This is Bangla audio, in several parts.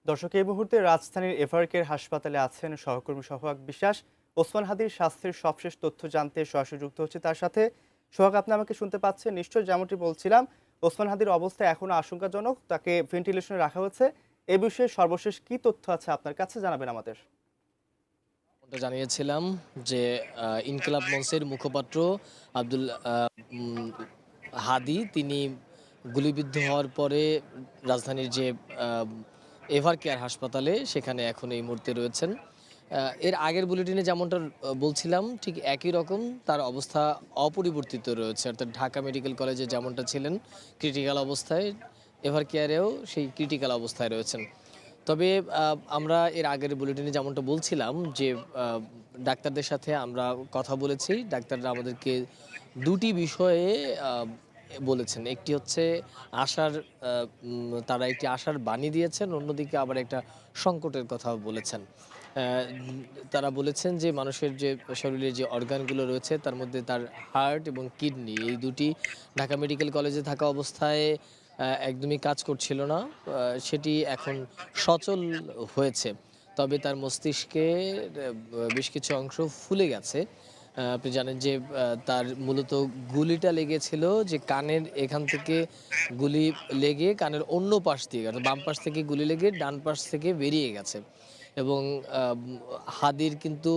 দর্শক, এই মুহূর্তে রাজধানীর এভারকেয়ার হাসপাতালে আছেন সহকর্মী সোহাগ বিশ্বাস। ওসমান হাদির স্বাস্থ্যের সবশেষ তথ্য জানতে সরাসরি যুক্ত হচ্ছে তার সাথে। সোহাগ, আপনি আমাকে শুনতে পাচ্ছেন নিশ্চয়? যেমনটি বলছিলাম, ওসমান হাদির অবস্থা এখনো আশঙ্কাজনক, তাকে ভেন্টিলেশনে রাখা হয়েছে। এ বিষয়ে সর্বশেষ কি তথ্য আছে আপনার কাছে, জানাবেন আমাদের। যেমনটা জানিয়েছিলাম যে ইনকিলাব মঞ্চের মুখপাত্র আব্দুল উম, হাদি তিনি গুলিবিদ্ধ হওয়ার পরে রাজধানীর যে এভার কেয়ার হাসপাতালে সেখানে এখন এই মুহূর্তে রয়েছেন। এর আগের বুলেটিনে যেমনটা বলছিলাম ঠিক একই রকম তার অবস্থা অপরিবর্তিত রয়েছে, অর্থাৎ ঢাকা মেডিকেল কলেজে যেমনটা ছিলেন ক্রিটিক্যাল অবস্থায়, এভার কেয়ারেও সেই ক্রিটিক্যাল অবস্থায় রয়েছেন। তবে আমরা এর আগের বুলেটিনে যেমনটা বলছিলাম যে ডাক্তারদের সাথে আমরা কথা বলেছি। ডাক্তাররা আমাদেরকে দুটি বিষয়ে বলেছেন। একটি হচ্ছে আশার তারা একটি আশার বাণী দিয়েছেন, অন্যদিকে আবার একটা সংকটের কথাও বলেছেন। তারা বলেছেন যে মানুষের যে শরীরের যে অর্গানগুলো রয়েছে তার মধ্যে তার হার্ট এবং কিডনি এই দুটি ঢাকা মেডিকেল কলেজে থাকা অবস্থায় একদমই কাজ করছিল না। সেটি এখন সচল হয়েছে। তবে তার মস্তিষ্কে বেশ কিছু অংশ ফুলে গেছে। আপনি জানেন যে তার মূলত গুলিটা লেগেছিল যে কানের এখান থেকে গুলি লেগে কানের অন্য পাশ দিয়ে, অর্থাৎ বাম পাশ থেকে গুলি লেগে ডান পাশ থেকে বেরিয়ে গেছে। এবং আম হাদির কিন্তু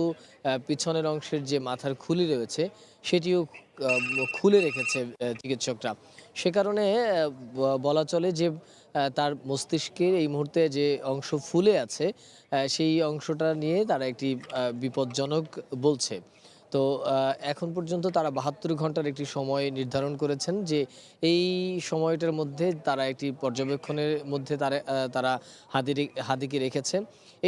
পিছনের অংশের যে মাথার খুলি রয়েছে সেটিও খুলে রেখেছে চিকিৎসকরা। সে কারণে বলা চলে যে তার মস্তিষ্কের এই মুহূর্তে যে অংশ ফুলে আছে সেই অংশটা নিয়ে তারা একটি বিপজ্জনক বলছে। তো এখন পর্যন্ত তারা ৭২ ঘন্টার একটি সময় নির্ধারণ করেছেন যে এই সময়টার মধ্যে তারা একটি পর্যবেক্ষণের মধ্যে তারা হাদিকে রেখেছে।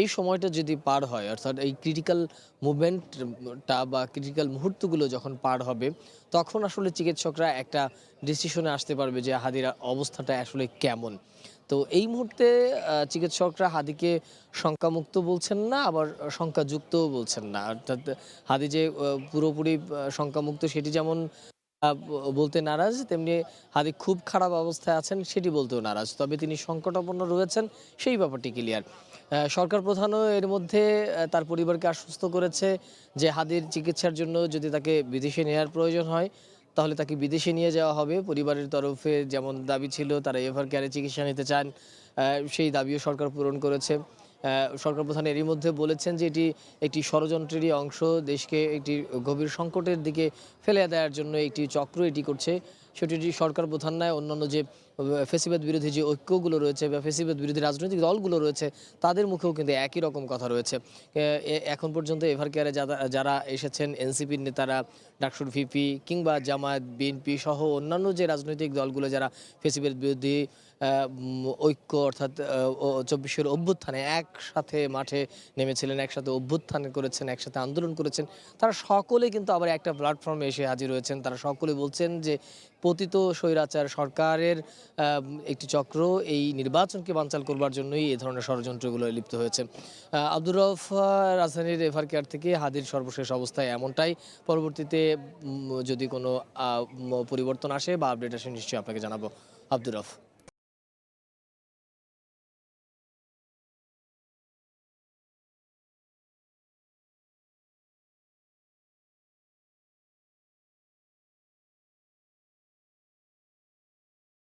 এই সময়টা যদি পার হয়, অর্থাৎ এই ক্রিটিক্যাল মুভমেন্টটা বা ক্রিটিক্যাল মুহূর্তগুলো যখন পার হবে, তখন আসলে চিকিৎসকরা একটা ডিসিশনে আসতে পারবে যে হাদির অবস্থাটা আসলে কেমন। তো এই মুহূর্তে চিকিৎসকরা হাদিকে শঙ্কামুক্ত বলছেন না, আবার শঙ্কাযুক্তও বলছেন না। অর্থাৎ হাদি যে পুরোপুরি শঙ্কামুক্ত সেটি যেমন বলতে নারাজ, তেমনি হাদি খুব খারাপ অবস্থায় আছেন সেটি বলতেও নারাজ। তবে তিনি সংকটাপন্ন রয়েছেন সেই ব্যাপারটি ক্লিয়ার। সরকার প্রধানও এর মধ্যে তার পরিবারকে আশ্বস্ত করেছে যে হাদির চিকিৎসার জন্য যদি তাকে বিদেশে নেয়ার প্রয়োজন হয় তাহলে তাকে বিদেশে নিয়ে যাওয়া হবে। পরিবারের তরফে যেমন দাবি ছিল তারা এভার কেয়ারে চিকিৎসা নিতে চান, সেই দাবিও সরকার পূরণ করেছে। সরকার প্রধান এরই মধ্যে বলেছেন যে এটি একটি ষড়যন্ত্রেরই অংশ, দেশকে একটি গভীর সংকটের দিকে ফেলে দেওয়ার জন্য একটি চক্র এটি করছে। সেটি সরকার প্রধান নয়, অন্যান্য যে ফ্যাসিবাদ বিরোধী যে ঐক্যগুলো রয়েছে বা ফ্যাসিবাদ বিরোধী রাজনৈতিক দলগুলো রয়েছে তাদের মুখেও কিন্তু একই রকম কথা রয়েছে। এখন পর্যন্ত এভার কেয়ারে যারা এসেছেন এনসিপির নেতারা, ডাকসুর ভিপি কিংবা জামায়াত, বিএনপি সহ অন্যান্য যে রাজনৈতিক দলগুলো যারা ফ্যাসিবাদ বিরোধী ঐক্য অর্থাৎ ২৪-এর অভ্যুত্থানে একসাথে মাঠে নেমেছিলেন, একসাথে অভ্যুত্থান করেছেন, একসাথে আন্দোলন করেছেন, তারা সকলে কিন্তু আবার একটা প্ল্যাটফর্মে এসে হাজির হয়েছেন। তারা সকলে বলছেন যে পতিত স্বৈরাচার সরকারের একটি চক্র এই নির্বাচনকে বানচাল করবার জন্যই এ ধরনের ষড়যন্ত্রগুলো লিপ্ত হয়েছে। আব্দুর রউফ, রাজধানীর এভার কেয়ার থেকে হাদির সর্বশেষ অবস্থায় এমনটাই। পরবর্তীতে যদি কোনো পরিবর্তন আসে বা আপডেট আসে নিশ্চয়ই আপনাকে জানাবো। আব্দুর রউফ।